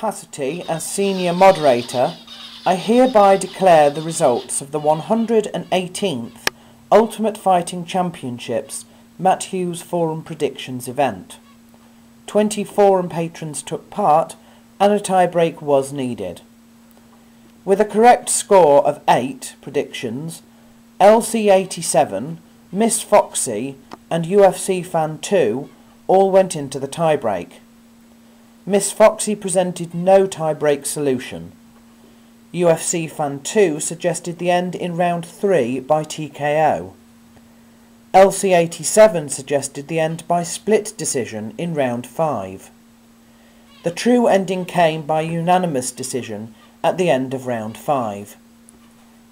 capacity as senior moderator, I hereby declare the results of the 118th Ultimate Fighting Championships Matt Hughes Forum Predictions event. 20 forum patrons took part and a tie-break was needed. With a correct score of 8 predictions, LC87, Miss Foxy and UFC Fan 2 all went into the tie-break. Miss Foxy presented no tie-break solution. UFC Fan 2 suggested the end in round 3 by TKO. LC87 suggested the end by split decision in round 5. The true ending came by unanimous decision at the end of round 5.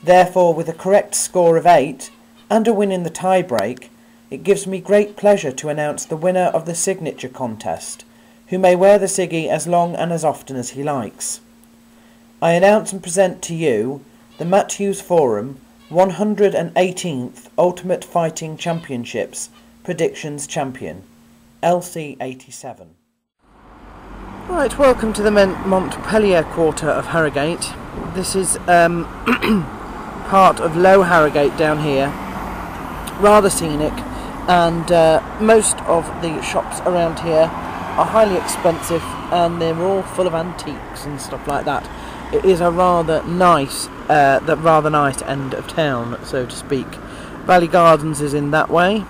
Therefore, with a correct score of 8 and a win in the tie-break, it gives me great pleasure to announce the winner of the signature contest, who may wear the ciggy as long and as often as he likes. I announce and present to you the Matt Hughes Forum 118th Ultimate Fighting Championships Predictions Champion, LC87. Right, welcome to the Montpellier quarter of Harrogate. This is part of Low Harrogate down here, rather scenic, and most of the shops around here are highly expensive and they're all full of antiques and stuff like that. It is a rather nice end of town, so to speak. Valley Gardens is in that way.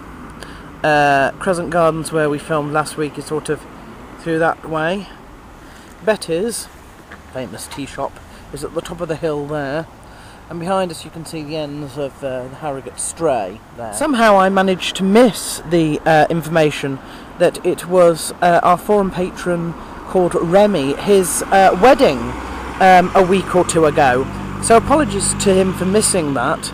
Crescent Gardens, where we filmed last week, is sort of through that way. Betty's, famous tea shop, is at the top of the hill there. And behind us you can see the ends of the Harrogate Stray there. Somehow I managed to miss the information that it was our forum patron called Remy, his wedding a week or two ago. So apologies to him for missing that.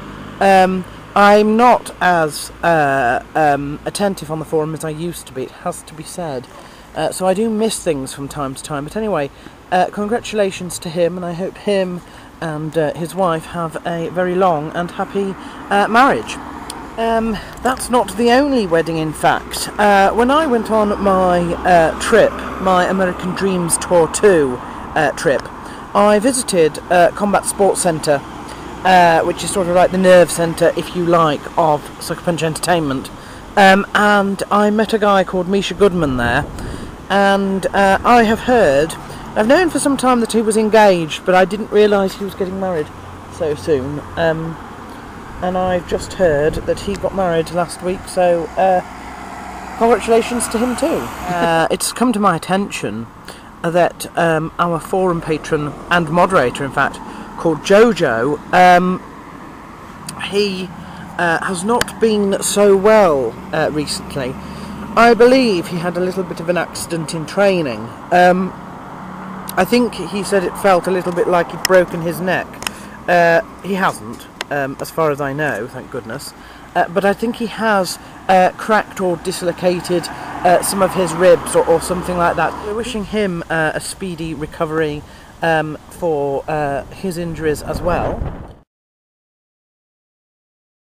I'm not as attentive on the forum as I used to be, it has to be said. So I do miss things from time to time. But anyway, congratulations to him, and I hope him and his wife have a very long and happy marriage. That's not the only wedding, in fact. When I went on my trip, my American Dreams Tour 2 trip, I visited Combat Sports Centre, which is sort of like the nerve centre, if you like, of Sucker Punch Entertainment. And I met a guy called Misha Goodman there, and I have heard, I've known for some time that he was engaged, but I didn't realise he was getting married so soon. And I've just heard that he got married last week, so congratulations to him too. It's come to my attention that our forum patron and moderator, in fact, called Jojo, he has not been so well recently. I believe he had a little bit of an accident in training. I think he said it felt a little bit like he'd broken his neck. He hasn't, as far as I know, thank goodness. But I think he has cracked or dislocated some of his ribs or something like that. We're wishing him a speedy recovery for his injuries as well.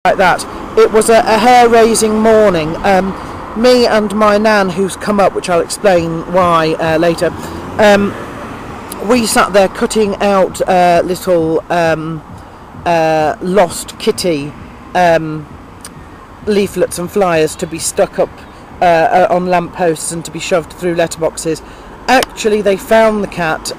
Like that. It was a hair-raising morning. Me and my nan, who's come up, which I'll explain why later, we sat there cutting out little lost kitty leaflets and flyers to be stuck up on lampposts and to be shoved through letterboxes. Actually, they found the cat,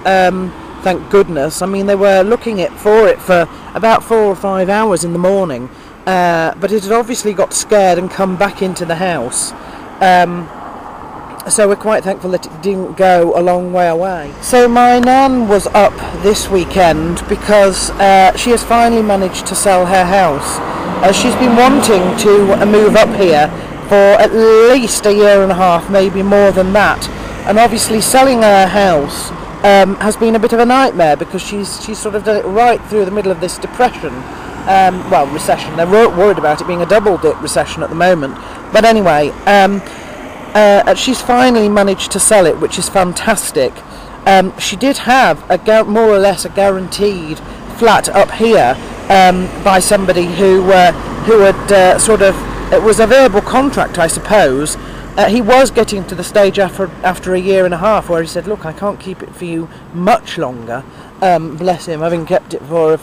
thank goodness. I mean, they were looking for it for about 4 or 5 hours in the morning, but it had obviously got scared and come back into the house. So we're quite thankful that it didn't go a long way away. So my nan was up this weekend because she has finally managed to sell her house. She's been wanting to move up here for at least 1.5 years, maybe more than that. And obviously selling her house has been a bit of a nightmare because she's sort of done it right through the middle of this depression. Well, recession. They're worried about it being a double recession at the moment. But anyway, she's finally managed to sell it, which is fantastic. She did have more or less a guaranteed flat up here by somebody who had sort of, it was a verbal contract, I suppose, He was getting to the stage after a year and a half where he said, look, I can't keep it for you much longer. Bless him, having kept it for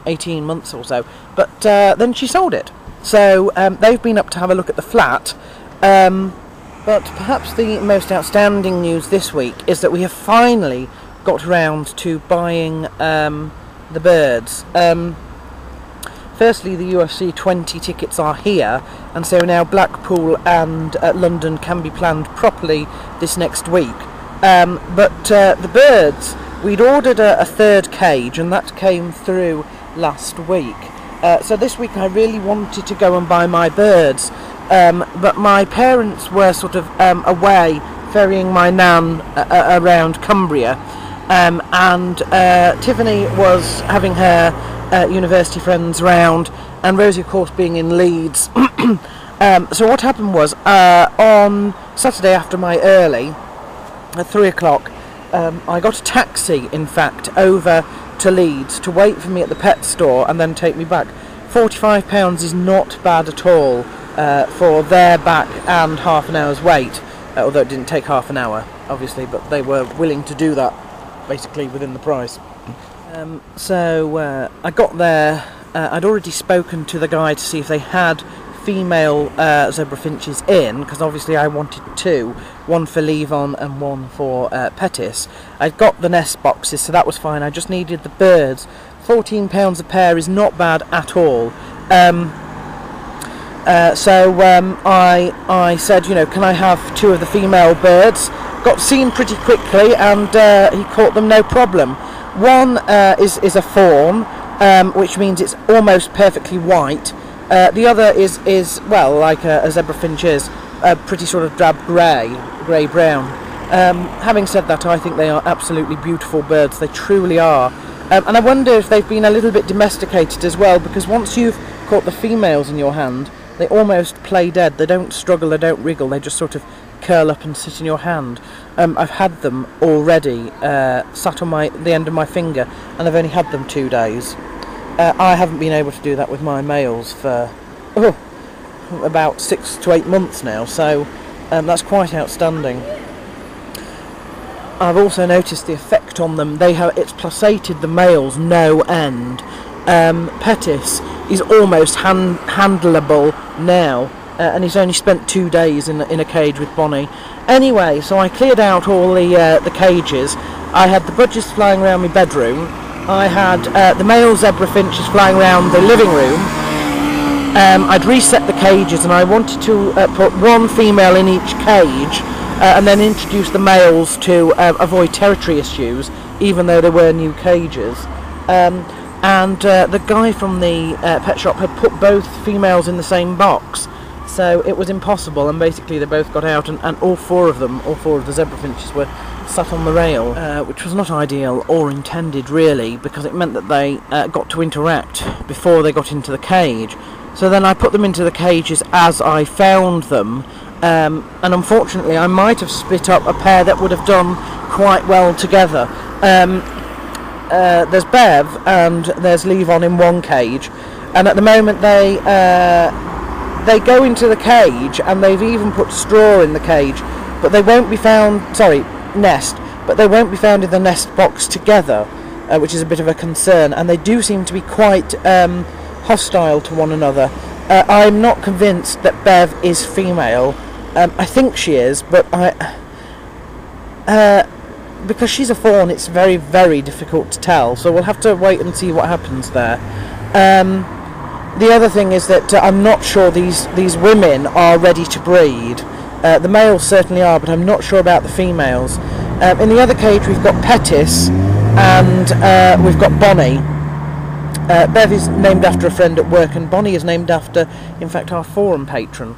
18 months or so. But then she sold it. So they've been up to have a look at the flat. But perhaps the most outstanding news this week is that we have finally got round to buying the birds. Firstly, the UFC 20 tickets are here, and so now Blackpool and London can be planned properly this next week. But the birds, we'd ordered a third cage, and that came through last week. So this week I really wanted to go and buy my birds, but my parents were sort of away ferrying my nan around Cumbria, and Tiffany was having her university friends round, and Rosie, of course, being in Leeds. So what happened was, on Saturday after my early, at 3 o'clock, I got a taxi, in fact, over to Leeds to wait for me at the pet store and then take me back. £45 is not bad at all for their back and half an hour's wait, although it didn't take half an hour, obviously, but they were willing to do that, basically, within the price. So I got there. I'd already spoken to the guy to see if they had female zebra finches in, because obviously I wanted two, one for Levon and one for Pettis. I'd got the nest boxes, so that was fine. I just needed the birds. £14 a pair is not bad at all. So I said, can I have two of the female birds? Got seen pretty quickly, and he caught them no problem. One is a fawn, which means it's almost perfectly white. The other is well, like a zebra finch is, pretty sort of drab grey-brown. Having said that, I think they are absolutely beautiful birds. They truly are. And I wonder if they've been a little bit domesticated as well, because once you've caught the females in your hand, they almost play dead. They don't struggle, they don't wriggle, they just sort of curl up and sit in your hand. I've had them already sat on the end of my finger, and I've only had them 2 days. I haven't been able to do that with my males for about 6 to 8 months now, so that's quite outstanding. I've also noticed the effect on them. It's placated the males no end. Pettis is almost handleable now. And he's only spent 2 days in a cage with Bonnie. Anyway, so I cleared out all the cages. I had the budgies flying around my bedroom. I had the male zebra finches flying around the living room. I'd reset the cages, and I wanted to put one female in each cage, and then introduce the males to avoid territory issues, even though they were new cages. And the guy from the pet shop had put both females in the same box. So it was impossible, and basically they both got out, and all four of the zebra finches were sat on the rail, which was not ideal or intended really, because it meant that they got to interact before they got into the cage. So then I put them into the cages as I found them, and unfortunately I might have split up a pair that would have done quite well together. There's Bev and there's Levon in one cage, and at the moment they go into the cage, and they've even put straw in the cage, but they won't be found, nest, but they won't be found in the nest box together, which is a bit of a concern, and they do seem to be quite hostile to one another. I'm not convinced that Bev is female. I think she is, but because she's a fawn, it's very, very difficult to tell, so we'll have to wait and see what happens there. The other thing is that I'm not sure these women are ready to breed. The males certainly are, but I'm not sure about the females. In the other cage we've got Pettis, and we've got Bonnie. Bev is named after a friend at work, and Bonnie is named after, in fact, our forum patron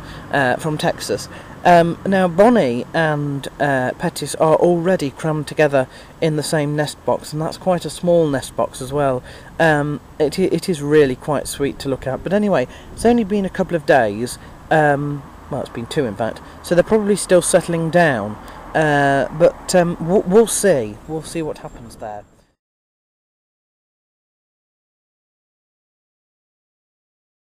from Texas. Now Bonnie and Pettis are already crammed together in the same nest box, and that's quite a small nest box as well. It is really quite sweet to look at, but anyway, it's only been a couple of days, well, it's been 2 in fact, so they're probably still settling down, but we'll see what happens there.